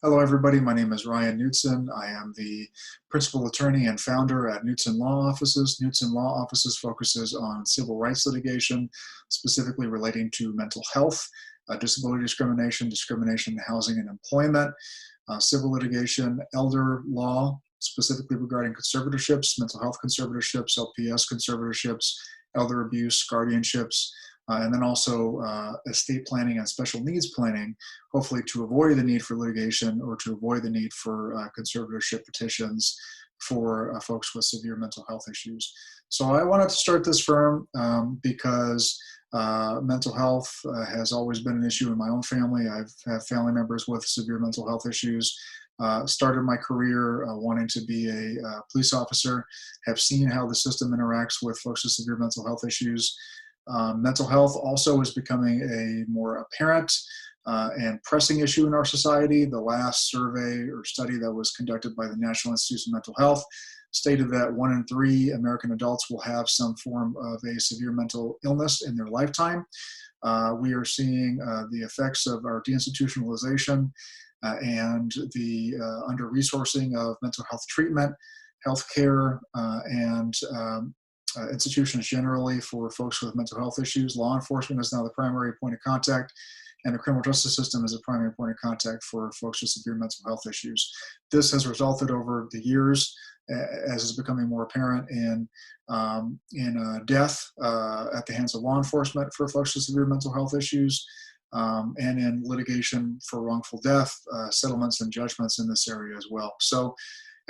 Hello, everybody. My name is Ryan Knutson. I am the principal attorney and founder at Knutson Law Offices. Knutson Law Offices focuses on civil rights litigation, specifically relating to mental health, disability discrimination, discrimination in housing and employment, civil litigation, elder law, specifically regarding conservatorships, mental health conservatorships, LPS conservatorships, elder abuse, guardianships, and then also estate planning and special needs planning, hopefully to avoid the need for litigation or to avoid the need for conservatorship petitions for folks with severe mental health issues. So I wanted to start this firm because mental health has always been an issue in my own family. I've had family members with severe mental health issues. Started my career wanting to be a police officer, have seen how the system interacts with folks with severe mental health issues. Mental health also is becoming a more apparent and pressing issue in our society. The last survey or study that was conducted by the National Institute of Mental Health stated that 1 in 3 American adults will have some form of a severe mental illness in their lifetime. We are seeing the effects of our deinstitutionalization and the under-resourcing of mental health treatment, healthcare, and institutions generally for folks with mental health issues. Law enforcement is now the primary point of contact, and the criminal justice system is a primary point of contact for folks with severe mental health issues. This has resulted over the years, as is becoming more apparent, in death at the hands of law enforcement for folks with severe mental health issues, and in litigation for wrongful death, settlements and judgments in this area as well. So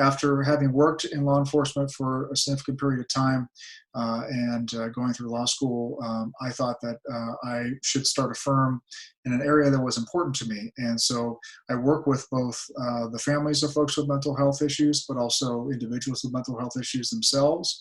after having worked in law enforcement for a significant period of time and going through law school, I thought that I should start a firm in an area that was important to me. And so I work with both the families of folks with mental health issues, but also individuals with mental health issues themselves.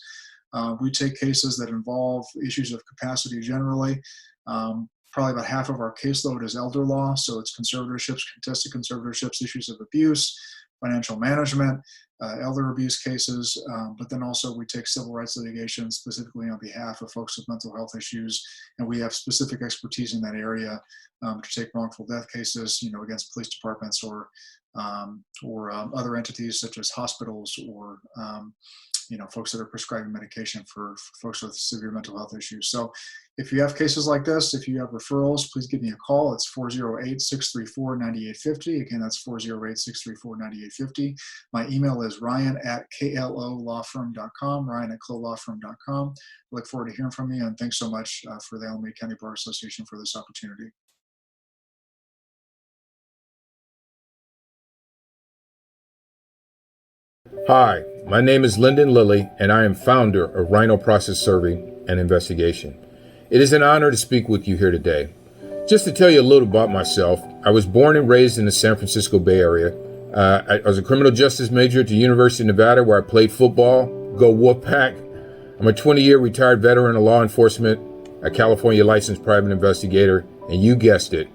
We take cases that involve issues of capacity generally. Probably about half of our caseload is elder law, so it's conservatorships, contested conservatorships, issues of abuse, financial management, elder abuse cases, but then also we take civil rights litigation specifically on behalf of folks with mental health issues, and we have specific expertise in that area to take wrongful death cases, against police departments or other entities such as hospitals or folks that are prescribing medication for folks with severe mental health issues. So if you have cases like this, if you have referrals, please give me a call. It's 408-634-9850. Again, that's 408-634-9850. My email is ryan@klolawfirm.com, ryan@klolawfirm.com. I look forward to hearing from you, and thanks so much for the Alameda County Bar Association for this opportunity. Hi, my name is Lyndon Lilly, and I am founder of Rhino Process Serving and Investigation. It is an honor to speak with you here today. Just to tell you a little about myself, I was born and raised in the San Francisco Bay Area. I was a criminal justice major at the University of Nevada, where I played football. Go Wolfpack! I'm a 20-year retired veteran of law enforcement, a California licensed private investigator, and you guessed it,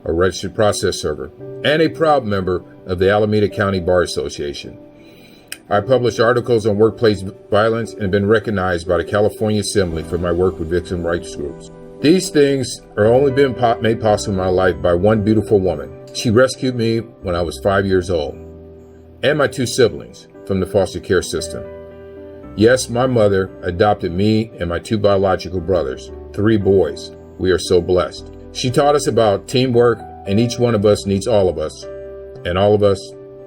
a registered process server, and a proud member of the Alameda County Bar Association. I publish articles on workplace violence and have been recognized by the California Assembly for my work with victim rights groups. These things are only been made possible in my life by one beautiful woman. She rescued me when I was 5 years old, and my 2 siblings from the foster care system. Yes, my mother adopted me and my 2 biological brothers, 3 boys. We are so blessed. She taught us about teamwork, and each one of us needs all of us, and all of us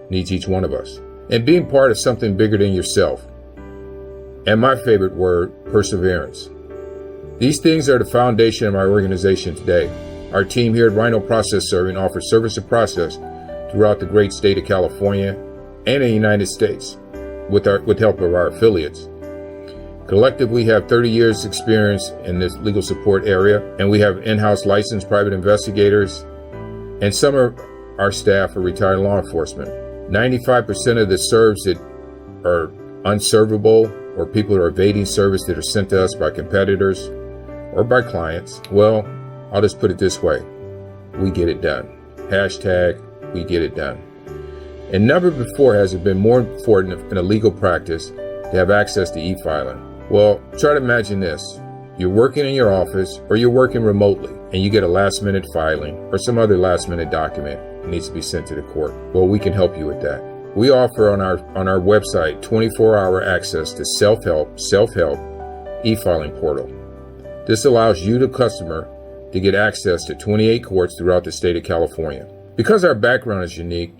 needs each one of us. And being part of something bigger than yourself. And my favorite word, perseverance. These things are the foundation of our organization today. Our team here at Rhino Process Serving offers service and process throughout the great state of California and the United States with help of our affiliates. Collectively, we have 30 years experience in this legal support area, and we have in-house licensed private investigators, and some of our staff are retired law enforcement. 95% of the serves that are unservable or people who are evading service that are sent to us by competitors or by clients, well, I'll just put it this way. We get it done. Hashtag, we get it done. And never before has it been more important in a legal practice to have access to e-filing. Well, try to imagine this. You're working in your office or you're working remotely and you get a last-minute filing or some other last-minute document that needs to be sent to the court. Well, we can help you with that. We offer on our website 24-hour access to self-help e-filing portal. This allows you, the customer, to get access to 28 courts throughout the state of California. Because our background is unique,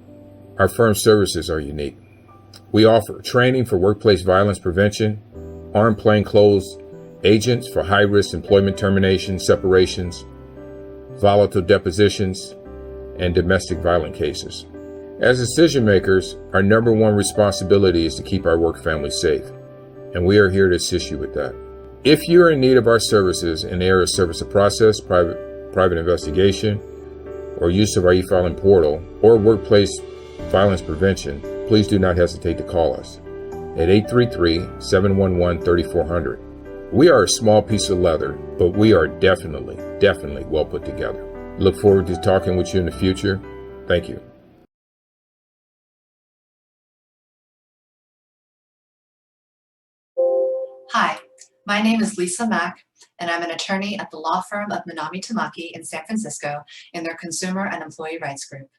our firm services are unique. We offer training for workplace violence prevention, armed plainclothes agents for high-risk employment terminations, separations, volatile depositions, and domestic violence cases. As decision makers, our number one responsibility is to keep our work family safe, and we are here to assist you with that. If you're in need of our services in the area of service of process, private investigation, or use of our e-filing portal, or workplace violence prevention, please do not hesitate to call us at 833-711-3400. We are a small piece of leather, but we are definitely well put together. Look forward to talking with you in the future. Thank you. Hi, my name is Lisa Mack, and I'm an attorney at the law firm of Minami Tamaki in San Francisco in their Consumer and Employee Rights Group.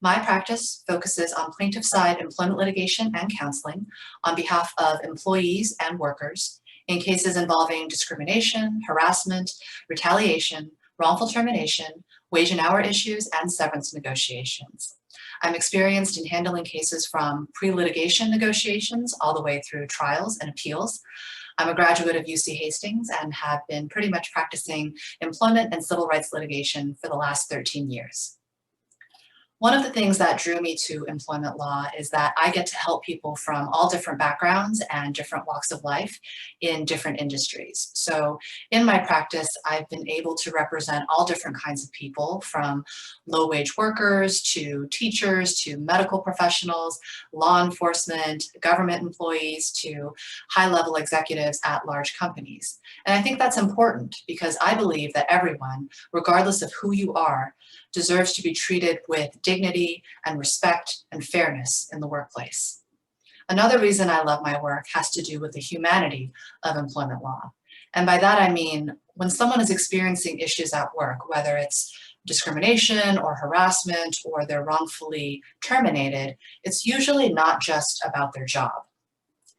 My practice focuses on plaintiff-side employment litigation and counseling on behalf of employees and workers in cases involving discrimination, harassment, retaliation, wrongful termination, wage and hour issues, and severance negotiations. I'm experienced in handling cases from pre-litigation negotiations all the way through trials and appeals. I'm a graduate of UC Hastings and have been pretty much practicing employment and civil rights litigation for the last 13 years. One of the things that drew me to employment law is that I get to help people from all different backgrounds and different walks of life in different industries. So in my practice, I've been able to represent all different kinds of people, from low-wage workers to teachers to medical professionals, law enforcement, government employees to high-level executives at large companies. And I think that's important because I believe that everyone, regardless of who you are, deserves to be treated with dignity and respect and fairness in the workplace. Another reason I love my work has to do with the humanity of employment law. And by that I mean, when someone is experiencing issues at work, whether it's discrimination or harassment or they're wrongfully terminated, it's usually not just about their job.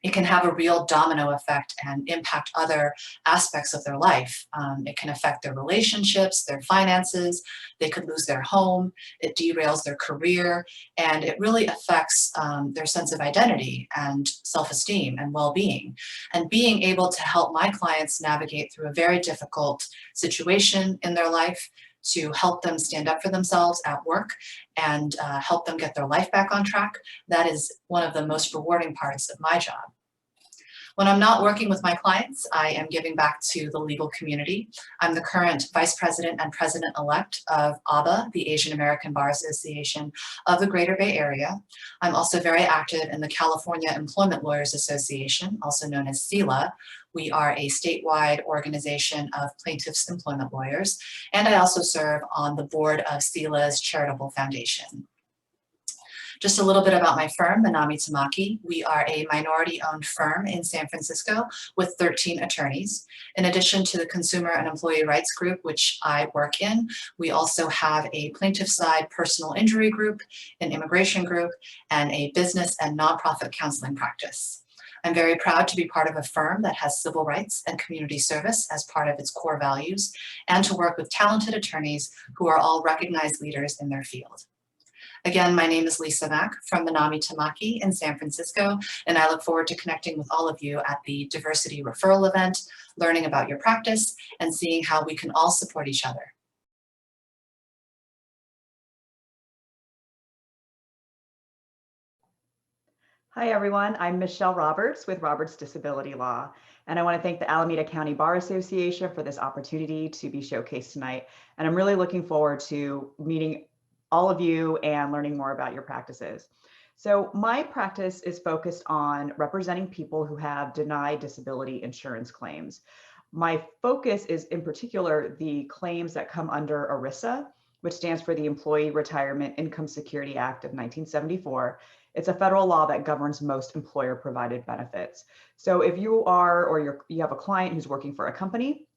It can have a real domino effect and impact other aspects of their life. It can affect their relationships, their finances, they could lose their home, it derails their career, and it really affects their sense of identity and self-esteem and well-being. And being able to help my clients navigate through a very difficult situation in their life, to help them stand up for themselves at work and help them get their life back on track, that is one of the most rewarding parts of my job. When I'm not working with my clients, I am giving back to the legal community. I'm the current Vice President and President-elect of ABA, the Asian American Bar Association of the Greater Bay Area. I'm also very active in the California Employment Lawyers Association, also known as CELA. We are a statewide organization of plaintiffs' employment lawyers, and I also serve on the board of CELA's charitable foundation. Just a little bit about my firm, Minami Tamaki. We are a minority-owned firm in San Francisco with 13 attorneys. In addition to the Consumer and Employee Rights Group, which I work in, we also have a plaintiff-side personal injury group, an immigration group, and a business and nonprofit counseling practice. I'm very proud to be part of a firm that has civil rights and community service as part of its core values, and to work with talented attorneys who are all recognized leaders in their field. Again, my name is Lisa Mack from Minami Tamaki in San Francisco, and I look forward to connecting with all of you at the Diversity Referral event, learning about your practice, and seeing how we can all support each other. Hi everyone, I'm Michelle Roberts with Roberts Disability Law, and I want to thank the Alameda County Bar Association for this opportunity to be showcased tonight. And I'm really looking forward to meeting all of you and learning more about your practices. So my practice is focused on representing people who have denied disability insurance claims. My focus is in particular the claims that come under ERISA, which stands for the Employee Retirement Income Security Act of 1974. It's a federal law that governs most employer-provided benefits. So if you are, or you have a client who's working for a company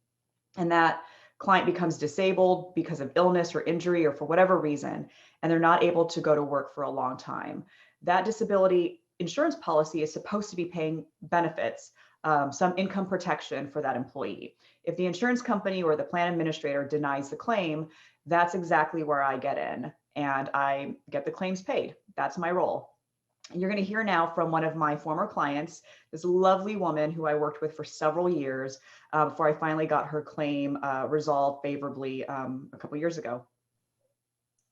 and that client becomes disabled because of illness or injury or for whatever reason, and they're not able to go to work for a long time. That disability insurance policy is supposed to be paying benefits, some income protection for that employee. If the insurance company or the plan administrator denies the claim, that's exactly where I get in and I get the claims paid. That's my role. You're going to hear now from one of my former clients, this lovely woman who I worked with for several years before I finally got her claim resolved favorably a couple years ago.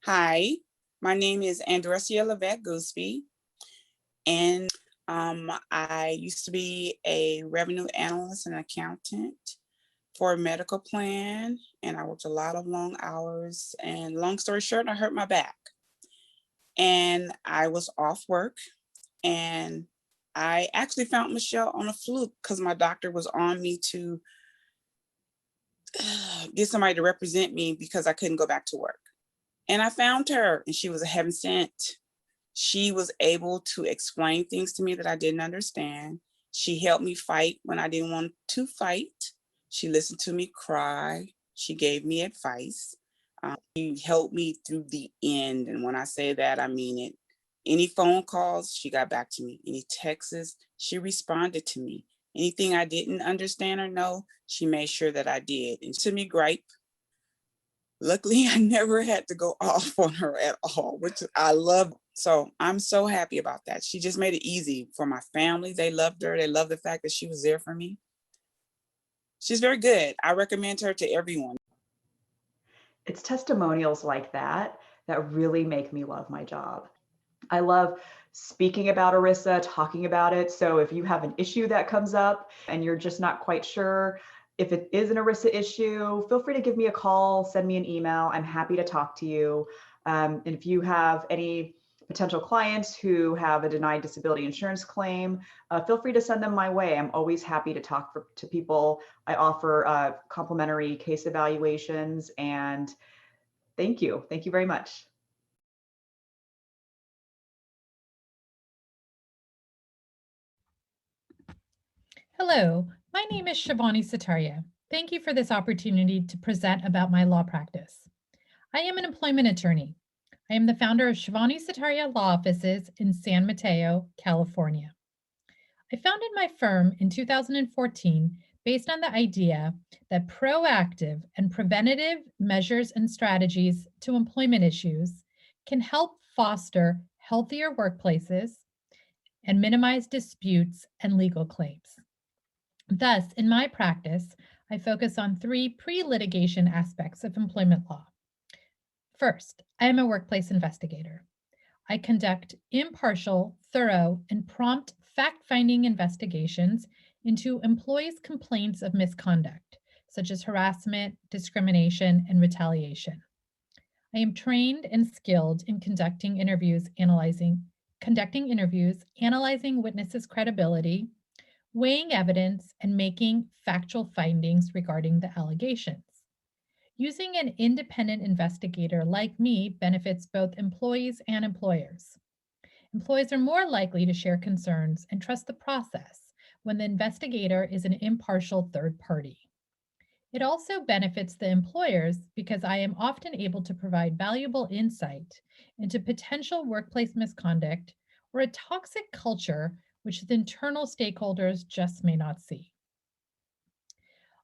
Hi, my name is Andressia Lavette Goosebee, and I used to be a revenue analyst and accountant for a medical plan, and I worked a lot of long hours, and long story short, I hurt my back. And I was off work, and I actually found Michelle on a fluke because my doctor was on me to get somebody to represent me because I couldn't go back to work. And I found her, and she was a heaven sent. She was able to explain things to me that I didn't understand. She helped me fight when I didn't want to fight. She listened to me cry. She gave me advice. She helped me through the end. And when I say that, I mean it. Any phone calls, she got back to me. Any texts, she responded to me. Anything I didn't understand or know, she made sure that I did. And to me, gripe. Luckily, I never had to go off on her at all, which I love. So I'm so happy about that. She just made it easy for my family. They loved her. They loved the fact that she was there for me. She's very good. I recommend her to everyone. It's testimonials like that that really make me love my job. I love speaking about ERISA, talking about it. So if you have an issue that comes up and you're just not quite sure if it is an ERISA issue, feel free to give me a call, send me an email. I'm happy to talk to you. And if you have any potential clients who have a denied disability insurance claim, feel free to send them my way. I'm always happy to talk to people. I offer complimentary case evaluations, and thank you. Thank you very much. Hello, my name is Shivani Sutaria. Thank you for this opportunity to present about my law practice. I am an employment attorney. I am the founder of Shivani Sutaria Law Offices in San Mateo, California. I founded my firm in 2014 based on the idea that proactive and preventative measures and strategies to employment issues can help foster healthier workplaces and minimize disputes and legal claims. Thus, in my practice, I focus on three pre-litigation aspects of employment law. First, I am a workplace investigator. I conduct impartial, thorough, and prompt fact-finding investigations into employees' complaints of misconduct, such as harassment, discrimination, and retaliation. I am trained and skilled in conducting interviews, analyzing witnesses' credibility, weighing evidence, and making factual findings regarding the allegations. Using an independent investigator like me benefits both employees and employers. Employees are more likely to share concerns and trust the process when the investigator is an impartial third party. It also benefits the employers because I am often able to provide valuable insight into potential workplace misconduct or a toxic culture which the internal stakeholders just may not see.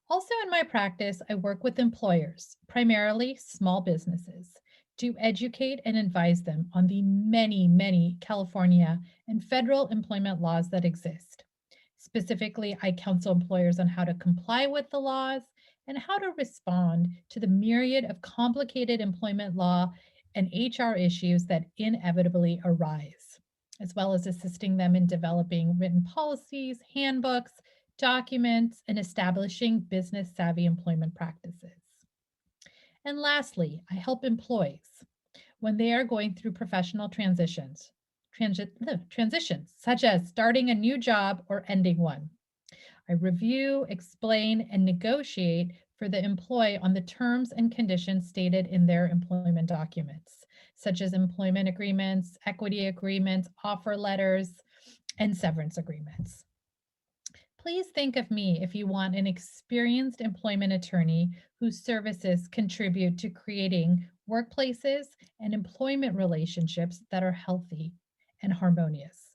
Also in my practice, I work with employers, primarily small businesses, to educate and advise them on the many California and federal employment laws that exist. Specifically, I counsel employers on how to comply with the laws and how to respond to the myriad of complicated employment law and HR issues that inevitably arise, as well as assisting them in developing written policies, handbooks, documents, and establishing business-savvy employment practices. And lastly, I help employees when they are going through professional transitions such as starting a new job or ending one. I review, explain, and negotiate for the employee on the terms and conditions stated in their employment documents, such as employment agreements, equity agreements, offer letters, and severance agreements. Please think of me if you want an experienced employment attorney whose services contribute to creating workplaces and employment relationships that are healthy and harmonious.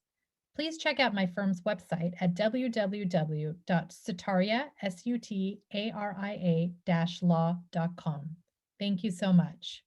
Please check out my firm's website at www.sutaria.law.com. Thank you so much.